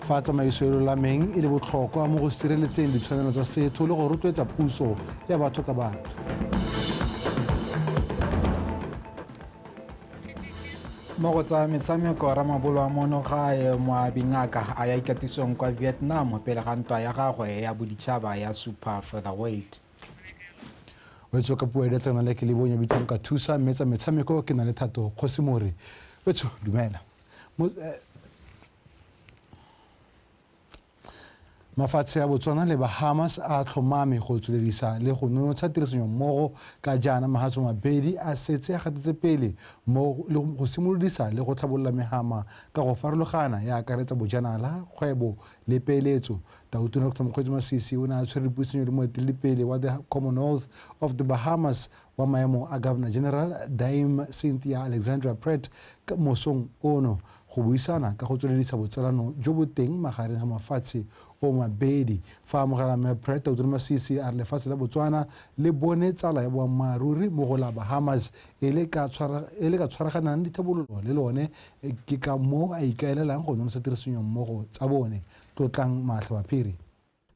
fa tsamaiso e lolameng e le botlhokwa mo go sireletseng ditshwanelo tsa setho le go rotloetsa puso ya batho ka batho. Mo go tsa metshameko Ramabolo a mono gae moabi ngaka a ya ikatisong kwa Vietnam pele ga ntwa ya gagwe ya boditšhaba ya super featherweight. Wetso ka puo e tla le ke le bonya bitsang ka thusa metsa metshameko ke na le Thato Kgosimore. Wetso dumela. Mafatshe ya Botswana le Bahamas a tlhomame go tsweledisa le go nonotsha tirisano mmogo ka jaana mahatso mabedi a setse a gatetse pele mo le go simolodisa le go tlhabolola megama ka go farologana ya akaretsa bojanala kgwebo le peeletso. Tautona Dr. Mokgweetsi Masisi o ne a tshwere puisanyo le moeteledipele wa the Commonwealth of the Bahamas wa maemo a Governor General Dame Cynthia Alexandra Pratt ka mosong ono go buisana ka go tsweledisa botsalano jo bo teng magareng ga mafatshe o mabedi fa amogela me Pratt Tautona Masisi a re lefatshe la Botswana le bone tsala ya boammaaruri mo go la Bahamas e le ka tshwaraganang dithabololo le lone ke ka mo a ikaelelang go nonosa tirisano mmogo tsa bone tlotlang Matlho Baphiri.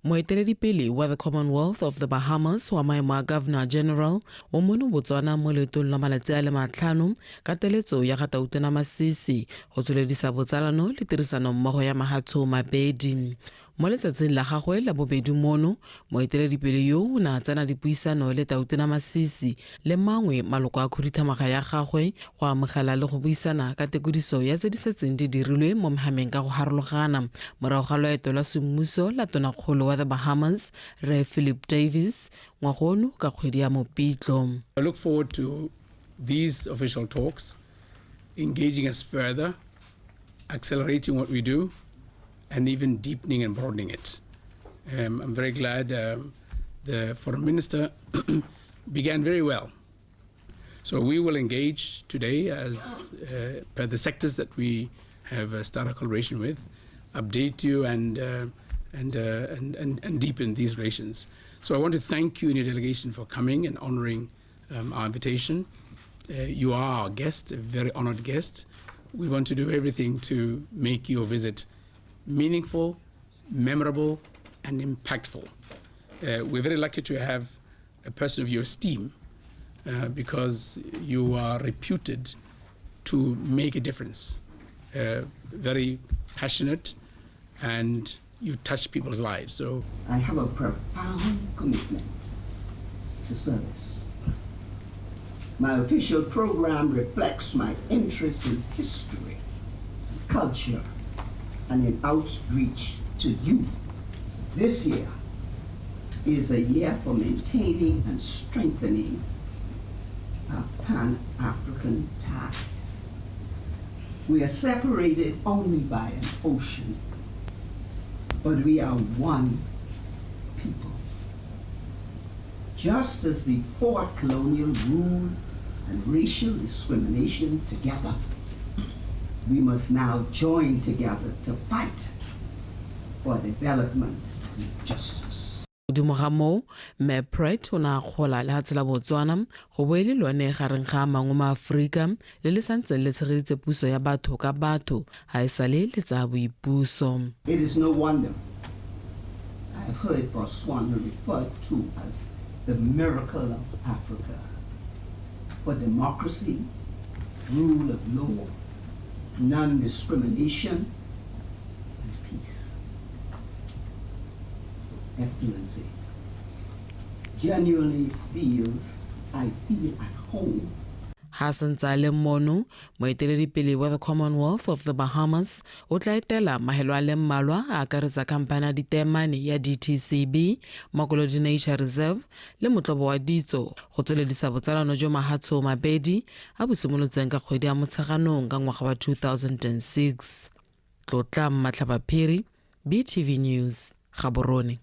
Moeteledipele wa the Commonwealth of the Bahamas wa maemo a Governor General o mono Botswana mo leetong la malatsi a le matlhano ka teletso ya ga Tautona Masisi go tsweledisa botsalano le tirisano mmogo ya mahatsho mabedi. Mo letsatsing la gagwe la bobedi mono moeteledipele yo o ne a tsena dipuisano le Tautona Masisi le mangwe maloko a khuduthamaga ya gagwe go amogela le go buisana ka tekodiso ya tse di setseng di dirilwe mo mehameng ka go harologana morago ga loeto la semmuso la tonakgolo wa the Bahamas Re Philip Davis ngwagono ka kgwedi ya Mopitlo. I look forward to these official talks, engaging us further, accelerating what we do, and even deepening and broadening it. I'm very glad the Foreign Minister began very well. So we will engage today as per the sectors that we have started collaboration with, update you and deepen these relations. So I want to thank you and your delegation for coming and honoring our invitation. You are our guest, a very honored guest. We want to do everything to make your visit meaningful, memorable, and impactful. We're very lucky to have a person of your esteem because you are reputed to make a difference. Very passionate, and you touch people's lives. So I have a profound commitment to service. My official program reflects my interest in history, culture, and in outreach to youth. This year is a year for maintaining and strengthening our Pan-African ties. We are separated only by an ocean, but we are one people. Just as we fought colonial rule and racial discrimination together, we must now join together to fight for development and justice. Godimo ga moo me Pratt o ne a gola le hatsela Botswana go boele lone gareng ga mangwe ma Afrika le le santseng le tshegeditse puso ya batho ka batho ha e sale le tsa boipuso. It is no wonder I have heard Botswana referred to as the miracle of Africa for democracy, rule of law, non-discrimination, and peace. Excellency, genuinely I feel at home. Hassan Zale Mono, moeteledipele wa the Commonwealth of the Bahamas, o tla etela mahelo a le mmalwa a akaretsa kampane ya ditemane ya DTCB, Makolodi Nature Reserve, le motlobo wa ditso go tsweledisa botsalano jo mahatsho mabedi a bo simolotseng ka kgwedi ya Motsheganong ka ngwaga wa 2006. Tlotla Matlho Baphiri, BTV News, Gaborone.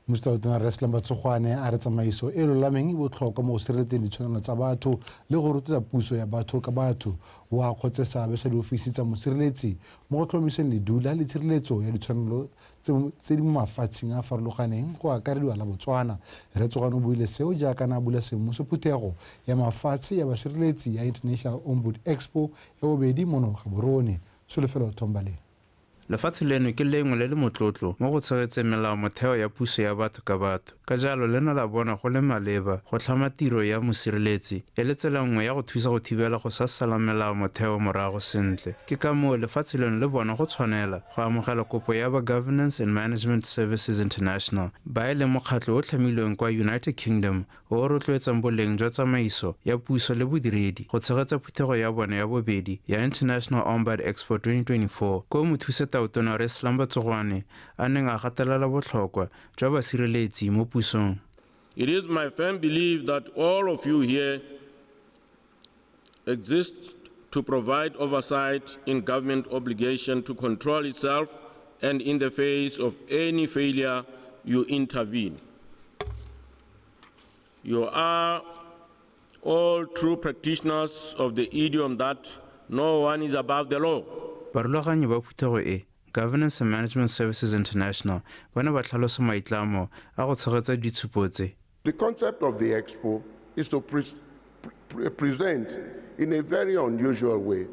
Mustapha Reslam Batswana a re tsamaiso e lolameng e botlhokwa mo go sireletseng ditshwanelo tsa batho le go rotloetsa puso ya batho ka batho wa kgotse seabe sa diofisi tsa mosireletsi mo go tlhomiseng ledula le tshireletso ya ditshwanelo tse di mo mafatsheng a farologaneng go akarediwa la Botswana. Re tsogano buile seo jaaka na bula semmuso phuthego ya mafatshe ya basireletsi ya International Ombud Expo e bobedi mono Gaborone. Solofelo Thombale. Lefatshe leno ke lengwe le le motlotlo mo go tshegetseng melao motheo ya puso ya batho ka batho. Ka jalo leno la bona go le maleba go tlhama tiro ya mosireletsi e le tsela nngwe ya go thusa go thibela go sa sala melao motheo morago sentle. Ke ka moo lefatshe leno le bona go tshwanela go amogela kopo ya ba Governance and Management Services International ba e leng mokgatlho o tlhamilweng kwa United Kingdom o rotloetsang boleng jwa tsamaiso ya puso le bodiredi go tshegetsa phuthego ya bona ya bobedi ya International Ombud Expo 2024 ko mothuse taotona re Slamba Tsogwane a neng a gatelela botlhokwa jwa basireletsi mo pusong. It is my firm belief that all of you here exist to provide oversight in government obligation to control itself, and in the face of any failure, you intervene. You are all true practitioners of the idiom that no one is above the law. Barulaganyi ba phuthego e Governance and Management Services International bana ba tlhalosa maitlamo a go tshegetsa ditshupo tse. The concept of the Expo is to present in a very unusual way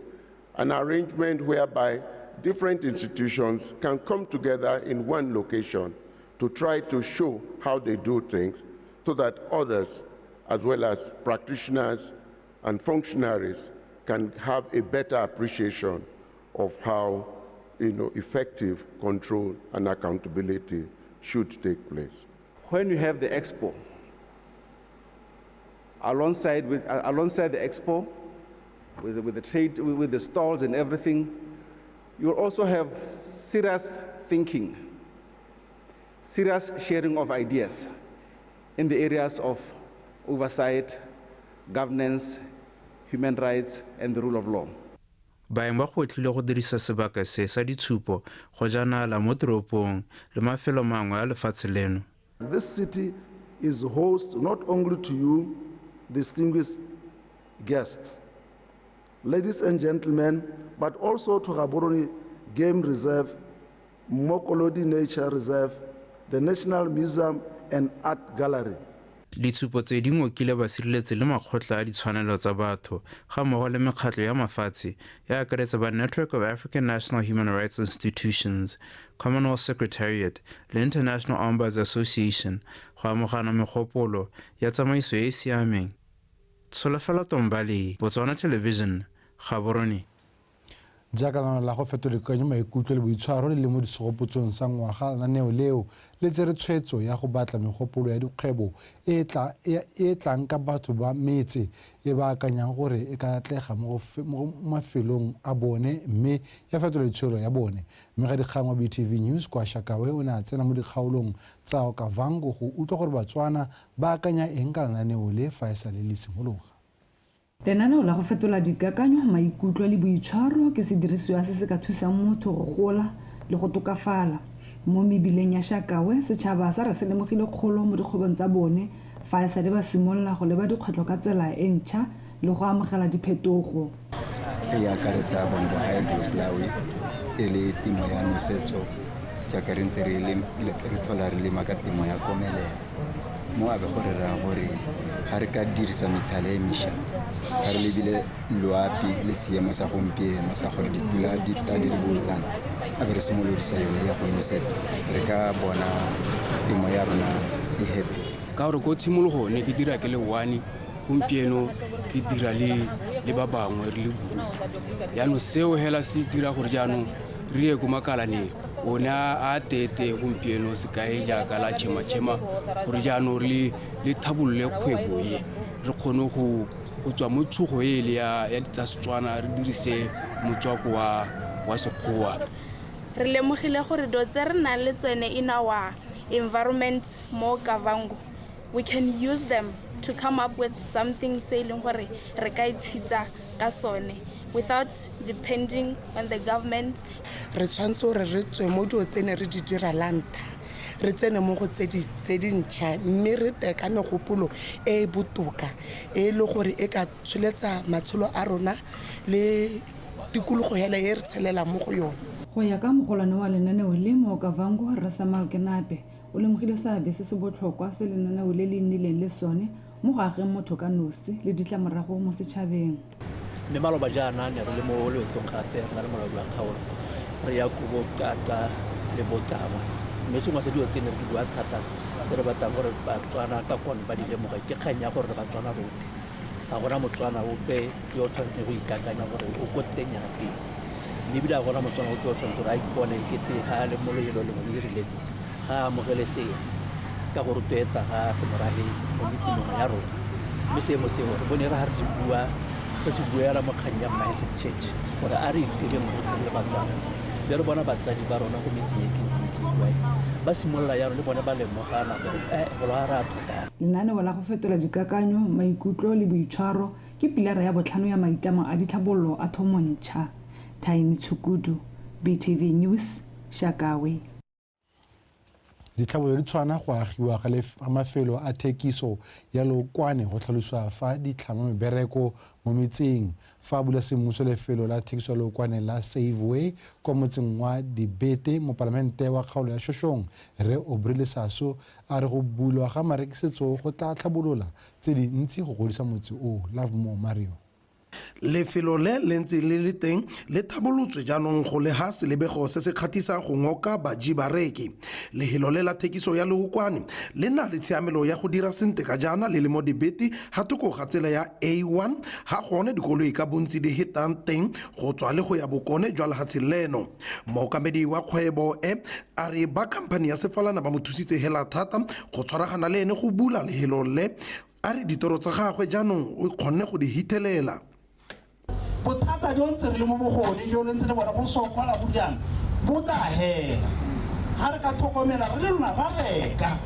an arrangement whereby different institutions can come together in one location to try to show how they do things so that others, as well as practitioners and functionaries, can have a better appreciation of how effective control and accountability should take place. When you have the Expo, alongside the Expo, with the trade, with the stalls and everything, you'll also have serious thinking, serious sharing of ideas in the areas of oversight, governance, human rights, and the rule of law. Baeng ba go tlile go dirisa sebaka se sa ditshupo go janala mo toropong le mafelo mangwe a lefatshe leno. This city is host not only to you, distinguished guests, ladies and gentlemen, but also to Gaborone Game Reserve, Mokolodi Nature Reserve, the National Museum and Art Gallery. Ditshupo tse di ngokile basireletsi le makgotla a ditshwanelo tsa batho ga mmogo le mekgatlho ya mafatshe ya akaretsa ba Network of African National Human Rights Institutions, Commonwealth Secretariat le International Ombuds Association go amogana megopolo ya tsamaiso e e siameng. Tsholofelo Tombali, Botswana Television, Gaborone. Jaaka lana la go fetolekanyo maikutlo le boitshwaro le mo disegopotsong sa ngwaga lananeo leo le tsere tshwetso ya go batla megopolo ya dikgwebo e tlang ka batho ba metse e ba akanyang gore e ka atlega mo mafelong a bone mme ya fetola ditshwelo ya bone. Mme ga dikgang wa BTV News kwa Shakawe o ne a tsena mo dikgaolong tsa Okavango go utlwa gore Batswana ba akanya eng ka lananeo le fa e sa le simologa. Lenaneo la go fetola dikakanyo maikutlo le boitshwaro ke sedirisiwa se se ka thusang motho go gola le go tokafala mo mebileng ya Shakawe. Setšhaba sa re se lemogile kgolo mo dikgwebong tsa bone fa e sa le ba simolola go leba dikgwetlho ka tsela e ntšha le go amogela diphetogo. E akaretsa bone ba hydroplowy e le temo ya nosetso jaaka re ntse re thola re lema ka temo ya komelelo mo a be gore ra gore ga re ka dirisa methala e mešwa ka re lebile loapi le seemo sa gompieno sa gore dipula di ta di le botsana a be re simolodisa yone ya go nosetsa re ka bona temo ya rona e heto ka gore ko tshimologo ne ke dira ke le one gompieno ke dira le ba bangwe re le group yaanong seo hela se dira gore jaanong re ye ko makalaneng ona a tete gompieno se kae jaaka la tšhema gore jaanong le thabolle kgwebo ye re kgone go tswa mo tshugo e le ya tsa Setswana re dirise motswako wa Sekgowa. Re lemogile gore do tse re nang le tsone in our environment mo Okavango, we can use them to come up with something se leng gore re ka itshitsa ka sone without depending on the government. Re tshwantse gore re tswe mo dio tsene re di dira lanta re tsene mo go tse dintšha mme re teka megopolo e botoka e le gore e ka tsholetsa matsholo a rona le tikologo ya le re tshelela mo go yone. Go ya ka mogolwane wa lenaneo le mo Okavango re sa Malkenape o lemogile seabe se se botlhokwa se lenaneo le le nnileng le sone mo go ageng motho ka nosi le ditlamorago mo setšhabeng. Ne maloba jaana ne re le mo leetong gape re na le molaodi wa kgaolo re ya ko BOTSWANA le BOTSWANA mme sengwe se dilo tse ne re di bua thata tse re batlang gore BATSWANA ka kone ba di lemoge ke kgang ya gore re BATSWANA rotlhe ga gona motswana ope yo o tshwanetseng go ikakanya gore o ko teng yana teng mme ebile ga gona motswana ope o tshwanetse gore a ipone kete ga a le mo loelo lengwe le le rileng ga a amogelesege ka go rotloetsa ga semorage mo metseng mengwe ya rona mme seemo seo re bone re ga re se buela mo kgang ya Maestro Church gore a re itireng rotlhe le BATSWANA be re bona batsadi ba rona go metseng e ke ntseng ke buai ba simolola yalo le bone ba lemogana gore go lo ra thotana lenaneo la go fetola dikakanyo maikutlo le boitshwaro ke pilara ya botlhano ya maitlamo a ditlhabololo a thomontšha Tiny Tshukudu BTV News Shakawe ditlhabololo di tshwana go agiwa ga mafelo a thekiso ya leokwane go tlhaloswa fa di tlhama mebereko mo metseng fa bula semmuso lefelo la thekiso ya leokwane la Safeway kwa motseng wa Dibete mo palamente wa kgaolo ya Shoshong re Obrile Saso a re go bulwa ga marekisetso go tla tlhabolola tse dintsi go godisa motse o Love More Mario lefelo le lentse le le teng le thabolotswe jaanong go le ha selebego se se kgatisang go ngoka baji bareki lehelo le la thekiso ya leokwane le na le tshiamelo ya go dira sente ka jana le le mo Dibete ga thoko ga tsela ya A1 ha gone dikoloi ka bontsi di hetang teng go tswa le go ya bokone jwa lehatshe leno mookamedi wa kgwebo a re ba khamphane ya sefalana ba mo thusitse hela thata go tshwaragana le ene go bula lehelo le a re ditoro tsa gagwe jaanong o kgonne go di hithelela bothata jo ntse re le mo bogone jo ntse le bona go sokola bodiana bo tla hela ha re ka tlhokomela re le rona ra reka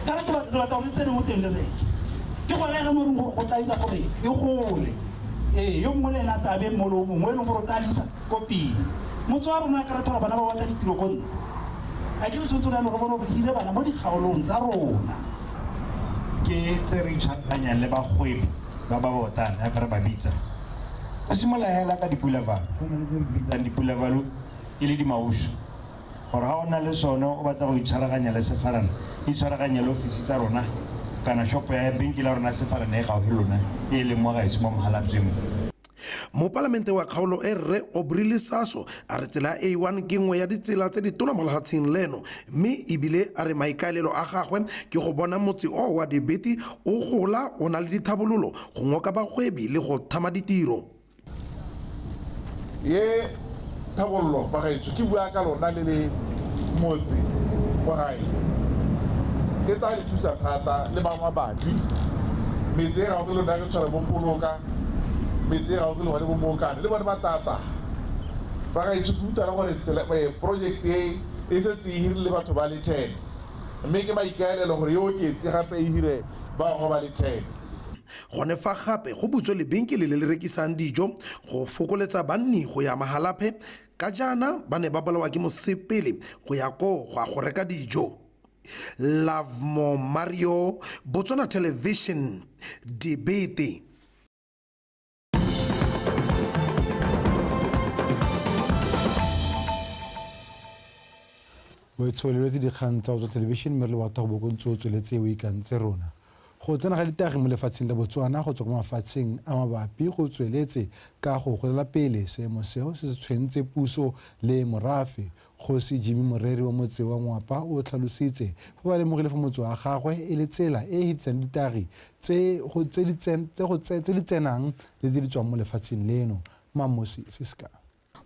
ka re batla go tsene mo teng le reke ke go lela mo go tla ira gore e gole yo mongwe le ena tabe mo lo mongwe le go rotalisa kopi motho wa rona ka re thola bana ba batla ditiro go nna a ke re sentse le go bona go hire bana mo dikgaolong tsa rona ke tse re tshwantanya le bagwebi ba botana ya re ba bitsa o simola hela ka dipulavalo dipulavalo e le dimauso gore ha o na le sone o batla go itshwaraganya le sefalana itshwaraganya le ofisi tsa rona kana shopo ya benki la rona sefalana e gaufi lona e leng mo gaetsi mo Mohalabjeng mo palamente wa kgaolo re Obrile Saso a re tsela A1 ke nngwe ya ditsela tse di tona mo lehatsheng leno mme ebile a re maikaelelo a gagwe ke go bona motse o wa Dibete o gola o na le dithabololo go ngoka bagwebi le go thama ditiro ye thabollo ba gaetso ke bua ka lona le motse wa gae ke tla le thusa thata le ba mabapi metse ga go le nna ke tshwara bo poloka metse ga go le gore bo mokane le bone batata ba gaetso puta gore project e setse e hirile batho ba le 10 mme ke maikaelelo gore yo oketse gape e hire ba go ba le 10 gone fa gape go butswe lebenkele le le rekisang dijo go fokoletsa banni go ya Mahalaphe ka jana ba ne ba bolawa ke mosepele go ya go reka dijo Love More Mario BOTSWANA Television Dibete o tsholeletse dikgang tsa go television mme re batla go bokontse o tsweletse o ikantse rona go tsena ga ditagi mo lefatsheng la Botswana go tswa mo mafatsheng a mabapi go tsweletse ka go golela pele seemo seo se se tshwentse puso le morafe kgosi Jimmy Moreri wa motse wa Ngwapa o tlhalositse fa ba lemogile fa motse wa gagwe e le tsela e e hitseng ditagi tse di tsenang le tse di tswang mo lefatsheng leno Mamosi Siska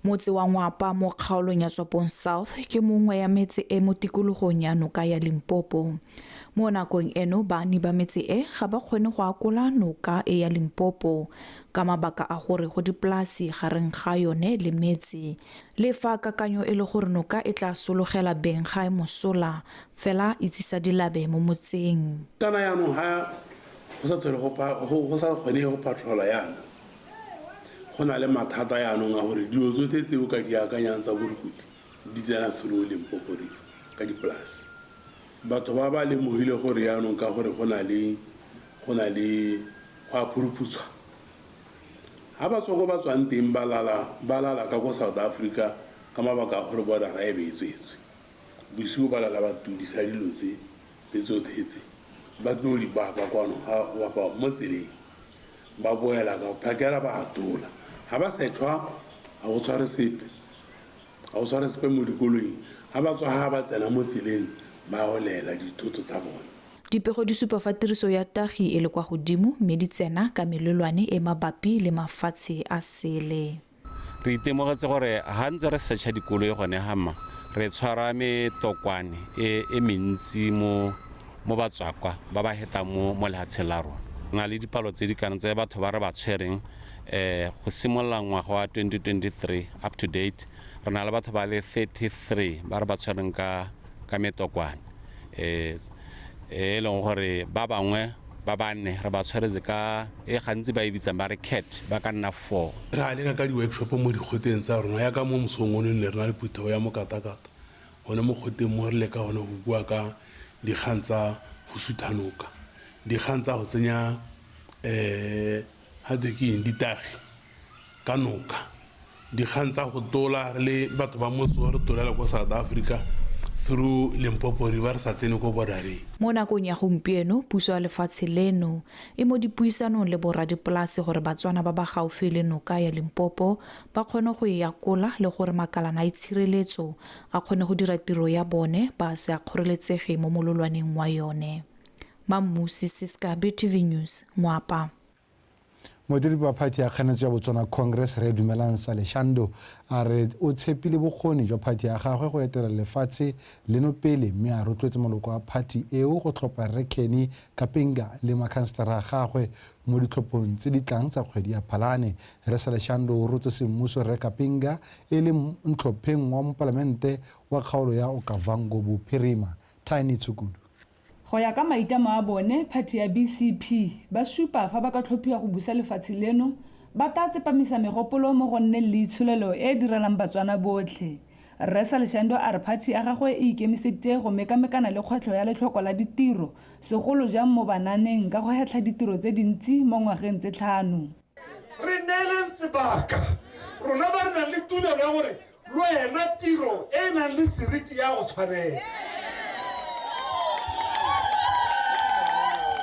motse wa Ngwapa mo kgaolong ya Tswapong South ke mongwe ya metse e mo tikologong ya noka ya Limpopo mo nakong eno bani ba metse e ga ba kgone go akola noka e ya Limpopo ka mabaka a gore go dipolasi gareng ga yone le metse le fa kakanyo e le gore noka e tla sologela beng ga e mosola fela itsisa dilabe mo motseng kana ya no ha go sa tlhole go sa kgone go patrola yana go na le mathata yaanong a gore dilo tsotlhe tse o ka di akanyang tsa borukhuti di tsena selo Limpopo ka dipolasi batho ba ba lemogile gore yaanong ka gore go na le go a phuruphutshwa ha ba tswa go ba tswang teng ba lala ka go South Africa ka mabaka a gore bodara e be etswetswe bosigo ba lala ba tudisa dilo tse tsotlhe tse ba tlo di ba kwano ha ba mo tseleng ba boela ka phakela ba atola ha ba setshwa a go tshware sepe ga o tshware sepe mo dikoloing ga ba tswa ga ba tsena mo tseleng ba olela dithoto tsa bona. Dipego di supa fa tiriso ya tagi e le kwa godimo mme di tsena ka melelwane e mabapi le mafatshe a sele. Re itemogetse gore ga ntse re setšha dikoloi gone gama re tshwara metokwane e mentsi mo batswakwa ba ba hetang mo lehatsheng la rona. Re na le dipalo tse di kana tse batho ba re ba tshwereng go simolola ngwaga wa 2023 up to date re na le batho ba le 33 ba re ba tshwereng ka metokwane e leng gore ba bangwe ba bane re ba tshwaretse ka gantsi ba e bitsang ba re cat ba ka nna 4. Re a leka ka di-workshop mo dikgoteng tsa rona ya ka mo mosong o ne re na le phetogo ya mokatakata gone mo kgoteng mo re leka gone go bua ka dikgang tsa go suthanoka, dikgang tsa go tsenya ga ke ditagi ka noka, dikgang tsa go tola re le batho ba motse re tolela ko South Africa through Limpopo River sa tsene ko BORARO. Mo nakong ya gompieno puso ya lefatshe leno e mo dipuisanong le boradipolase gore batswana ba ba gaufi le noka ya Limpopo ba kgone go yakola le gore makalana a itshireletso a kgone go dira tiro ya bone ba se a kgoreletsege mo mololwaneng wa yone. Mamusi Siska, BTV News, Moapa. Modiri wa party ya kganetso ya Botswana Congress re dumelang sa leshando a re o tshepile bokgoni jwa party ya gagwe go etela lefatshe leno pele mme a rotloetse maloko a party eo go tlhopha Rekeni Kapinga le makhanslara a gagwe mo ditlhophong tse di tlang tsa kgwedi ya Phalane. Re sa leshando o rotse semmuso Re Kapinga e le ntlhopheng wa moparlamente wa kgaolo ya Okavango Bophirima. Tiny Tsukudu. Go ya ka maitamo a bone party ya BCP ba supa fa ba ka tlhophiwa go busa lefatshe leno ba tla tsepamisa megopolo mo go nne le itsholelo e direlang batswana botlhe. Re sa leshando a re party ya gagwe e ikemisitse go mekamekana le kgwetlho ya letlhoko la ditiro segolo jang mo bananeng ka go hetla ditiro tse dintsi mo ngwageng tse 5. Re nele sebaka rona ba re nang le tumelo ya gore le wena tiro e nang le seriti ya go tshwanela.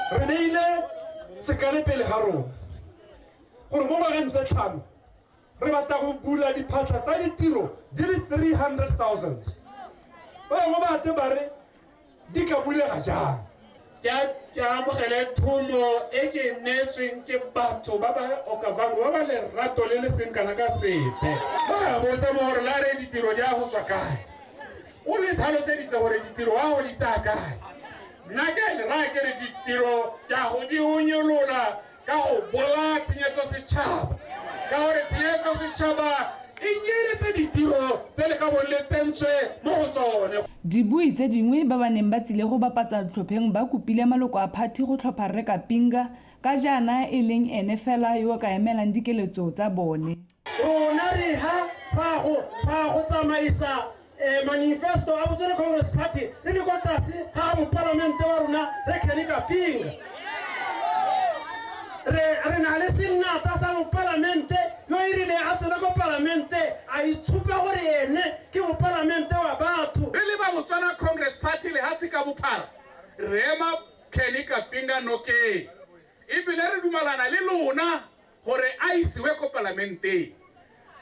Re neile sekale pele ga rona gore mo ngwageng tse 5 re batla go bula diphatlha tsa ditiro di le 300,000. ba bangwe ba ate ba re di ka bulega jang. Ke amogele thumo e ke neetsweng ke batho ba ba Okavango ba ba lerato le le seng kana ka sepe. Ba botsa mo gore la re ditiro di a go tswa kae, o le tlhaloseditse gore ditiro wa go di tsaya kae. Nna ke le ra ke re ditiro ya go di unyolola ka go bola tshenyetso setšhaba ka gore tshenyetso setšhaba e nyeletse ditiro tse le ka boletsentse mo go tsone. Dibui tse dingwe ba ba neng ba tsile go bapatsa tlhopheng ba kopile maloko a party go tlhopha Re Kapinga ka jaana e leng ene fela yo ka emelang dikeletso tsa bone. Rona re ha go tsamaisa manifesto a Botswana Congress Party re le kwa tlase ga mo parlamente wa rona Rekeni Kapinga. Re na le senata sa mo parlamente yo e rile a tsena ko parlamente a itshupa gore ene ke mo parlamente wa batho. Re le ba Botswana Congress Party le hatsi ka bophara re ema Rekeni Kapinga nokeng ebile re dumalana le lona gore a isiwe ko parlamente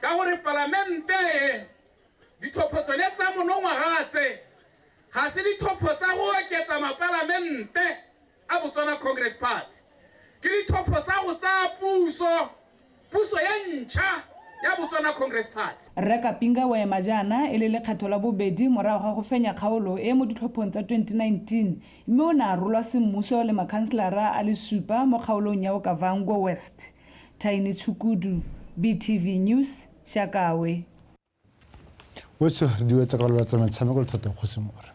ka gore parlamente dithopho tsone tsa monongwaga tse ga se dithopho tsa go oketsa maparlamente a Botswana Congress Party, ke dithopho tsa go tsa puso ya ntšha ya Botswana Congress Party. Re Kapinga wa ema jaana e le lekgetho la bobedi morago ga go fenya kgaolo e mo ditlhophong tsa 2019 mme o ne a rolwa semmuso le makhanslara a le supa mo kgaolong ya Okavango West. Tiny Tsukudu, BTV News, Shakawe. What's the deal with the color of the Samuel Tata Hosimor?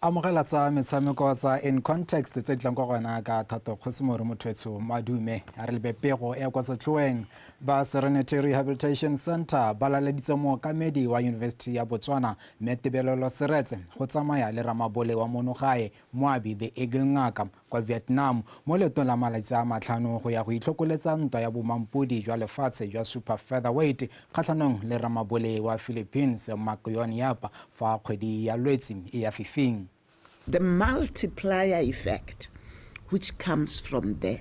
amogela tsa metshameko tsa in context tse tlang go gona ka thato kgosimore mothetso madume a re lebepego e kwa setlhoeng ba Serenity Rehabilitation Center ba laleditse mookamedi wa University ya Botswana Metebelelo Seretse go tsamaya le ramabole wa monogae Moabi the Eagle Ngaka kwa Vietnam mo letong la malatsi a matlhano go ya go itlhokoletsa ntwa ya bomampodi jwa lefatshe jwa super featherweight kgatlhanong le ramabole wa Philippines Makion Yapa fa kgwedi ya Lwetsi e ya fifing. The multiplier effect which comes from there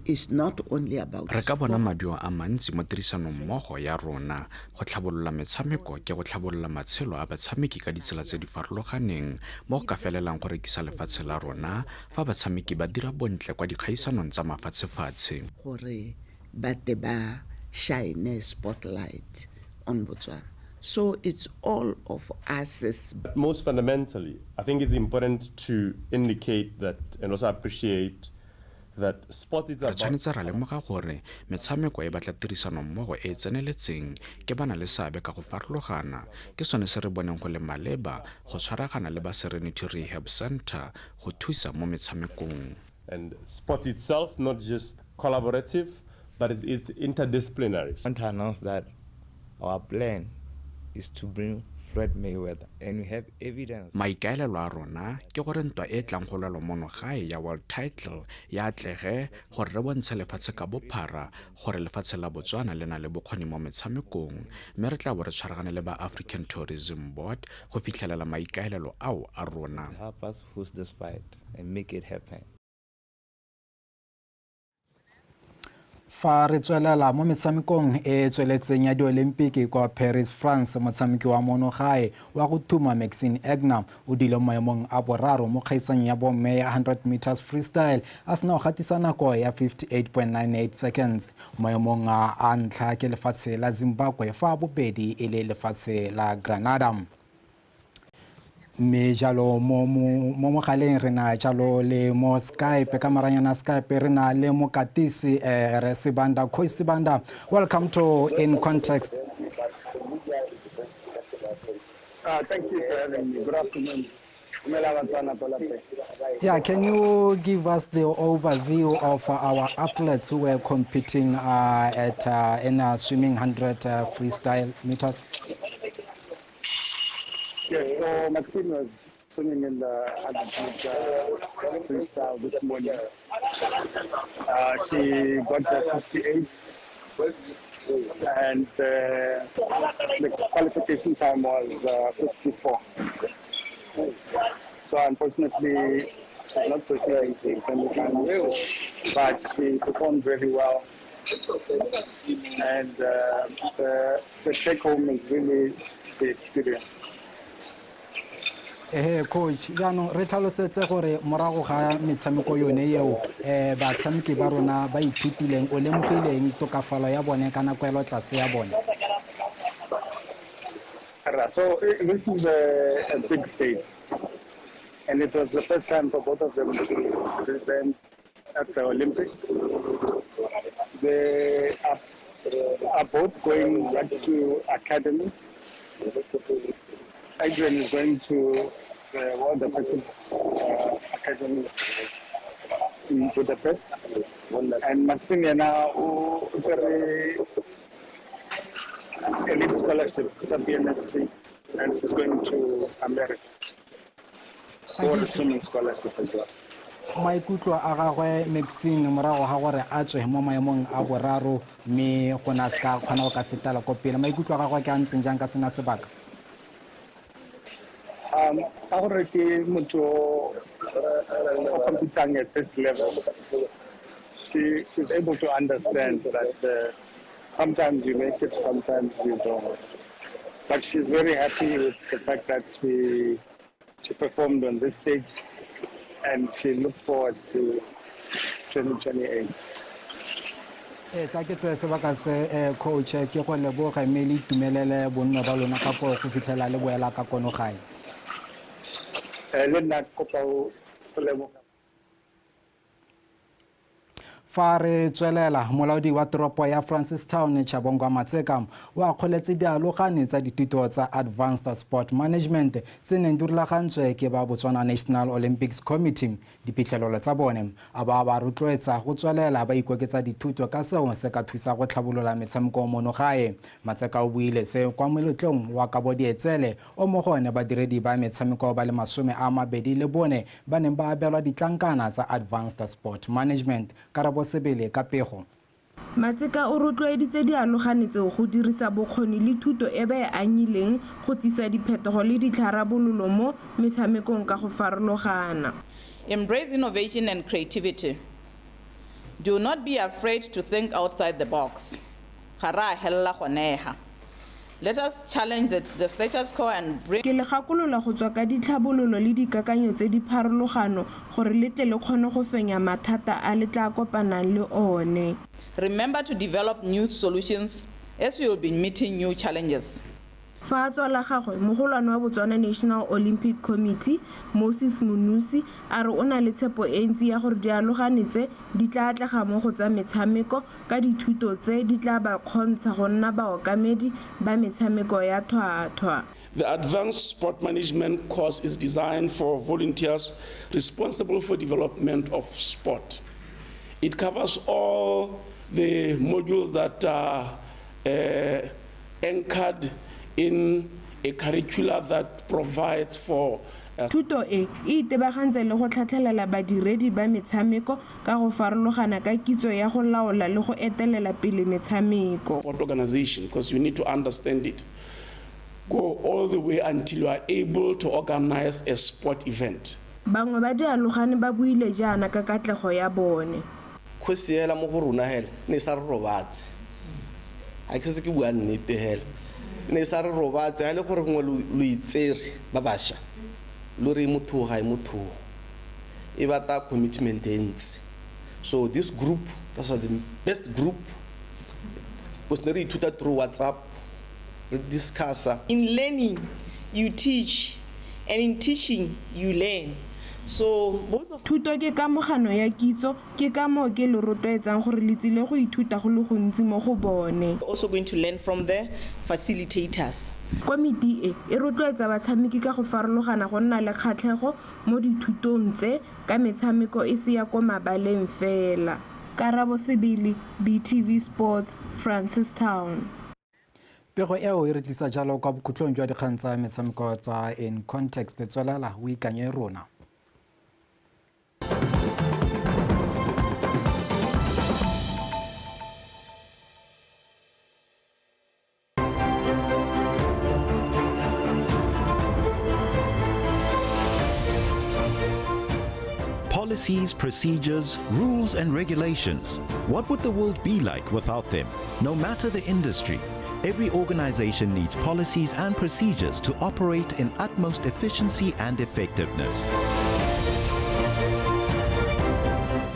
is not only about re ka bona maduo a mantsi mo tirisanong mmogo ya rona go tlhabolola metshameko ke go tlhabolola matshelo a batshameki ka ditsela tse di farologaneng mo go ka felelang go rekisa lefatshe la rona fa batshameki ba dira bontle kwa dikgaisanong tsa mafatshefatshe gore ba te ba shine spotlight on Botswana. So it's all of us. Most fundamentally, I think it's important to indicate that and also appreciate that sport is about. Tshwanetse ra lemoga gore metshameko e batla tirisano mmogo e tseneletseng ke bana le seabe ka go farologana ke sone se re boneng go le maleba go tshwaragana le ba Serenity Rehab Center go thusa mo metshamekong. And sport itself not just collaborative but it's interdisciplinary. I want to announce that our plan is to bring Floyd Mayweather, and we have evidence. Maikaelelo a rona ke gore ntwa e tlang go lwela monogae ya world title ya atlege gore re bontshe lefatshe ka bophara gore lefatshe la Botswana le na le bokgoni mo metshamekong mme re tla bo re tshwaragane le ba African Tourism Board go fitlhelela maikaelelo ao a rona. Help us host this fight and make it happen. Fa re tswelela mo metshamekong e tsweletseng ya di-Olympic kwa Paris, France, motshameki wa monogae wa go thuma Maxine Egner o dile maemong a boraro mo kgaisang ya bomme ya 100 meters freestyle a sena go gatisa nako ya 58.98 seconds. Maemong a ntlha ke lefatshe la Zimbabwe fa bobedi e le lefatshe la Grenada. Me jalo mo mogaleng re na jalo le mo Skype ka maranyana Skype re na le mo Katisi re Sibanda Khoisibanda. Welcome to In Context. Thank you for having me. Good afternoon. Yeah, can you give us the overview of our athletes who were competing in swimming 100 freestyle meters? Yes, so Maxine was swimming in the 100 freestyle this morning. She got the 58 and the qualification time was 54. So unfortunately, she's not proceeding to semifinals, but she performed very well. And the take home is really the experience. Coach, re tlhalosetse gore morago ga metshameko yone eo batshameki ba rona ba ithutileng o lemogileng tokafalo ya bone ka nako ya tlase ya bone. So this is a big stage, and it was the first time for both of them to present at the Olympics. They are both going back to academies. Adrian is going to the World Athletics Academy in Budapest, and Maxine now elite scholarship, BMSC, and she's going to America for a swimming scholarship as well. Maikutlo a gagwe Maxine morago ga gore a tswe mo maemong a boraro mme go na ska kgona go ka fetela ko pele maikutlo a gagwe ke a ntseng jang ka sena sebaka. Competing at this level, she's able to understand that sometimes you make it, sometimes you don't. But she's very happy with the fact that she performed on this stage, and she looks forward to 2028. Tla ke tse sebaka se coach ke go leboga mme le itumelele bonno ba lona ka go fitlhela le boela ka kono gae. Fa re tswelela molaodi wa toropo ya Francistown Chabongwa Matseka o akgoletse dialogane tsa dithuto tsa Advanced Sport Management tse neng di rulagantswe ke ba Botswana National Olympics Committee. Diphitlhelelo tsa bone a ba rotloetsa go tswelela ba ikoketsa dithuto ka seo se ka thusa go tlhabolola metshameko mono gae. Matseka o buile se kwa moletlong wa Kabodietsele o mo gone badiredi ba metshameko ba le 24 ba neng ba abelwa ditlankana tsa Advanced Sport Management. Karabo sebele ka pego. Matseka o rotloeditse dialogane tseo go dirisa bokgoni le thuto e ba e anyileng go tlisa diphetogo le ditlharabololo mo metshamekong ka go farologana. Embrace innovation and creativity. Do not be afraid to think outside the box. Let us challenge the status quo and bring. Ke le gakolola go tswa ka ditlhabololo le dikakanyo tse di pharologano gore le tle le kgone go fenya mathata a le tla kopanang le one. Remember to develop new solutions as you will be meeting new challenges. Fa tswala gagwe mogolwane wa Botswana National Olympic Committee Moses Munusi a re o na le tshepo e ntsi ya gore dialogane tse di tla atlega mo go tsa metshameko ka dithuto tse di tla ba kgontsha go nna baokamedi ba metshameko ya tlhwatlhwa. The Advanced Sport Management course is designed for volunteers responsible for development of sport. It covers all the modules that are anchored in a curricula that provides for Thuto e itebagantse le go tlhatlhelela badiredi ba metshameko ka go farologana ka kitso ya go laola le go etelela pele metshameko. Organization, because you need to understand it. Go all the way until you are able to organize a sport event. Bangwe ba dialogane ba buile jaana ka katlego ya bone. Go siela mo go rona hele ne sa re robatse. A ke se ke bua nnete hele. Ne sa re robatse a le gore ngwe lo itsere ba basha. Lori motho ga motho e bata commitment ents. So this group, that's the best group, was not to that through WhatsApp, discuss. In learning you teach, and in teaching you learn. So both of thuto ke kamogano ya kitso ke ka mo ke le rotloetsang gore le tsile go ithuta go le gontsi mo go bone. Also going to learn from the facilitators. Komiti e rotloetsa batshameki ka go farologana go nna le kgatlhego mo dithutong tse ka metshameko e se ya ko mabaleng fela. Karabo Sebili, BTV Sports, Francistown. Pego eo e re tlisa jalo kwa bokhutlong jwa dikgang tsa metshameko tsa In Context tswelela o ikanye rona. Policies, procedures, rules and regulations. What would the world be like without them? No matter the industry, every organization needs policies and procedures to operate in utmost efficiency and effectiveness.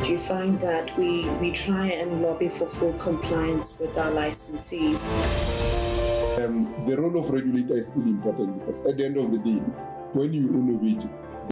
Do you find that we try and lobby for full compliance with our licensees? The role of regulator is still important because at the end of the day, when you innovate,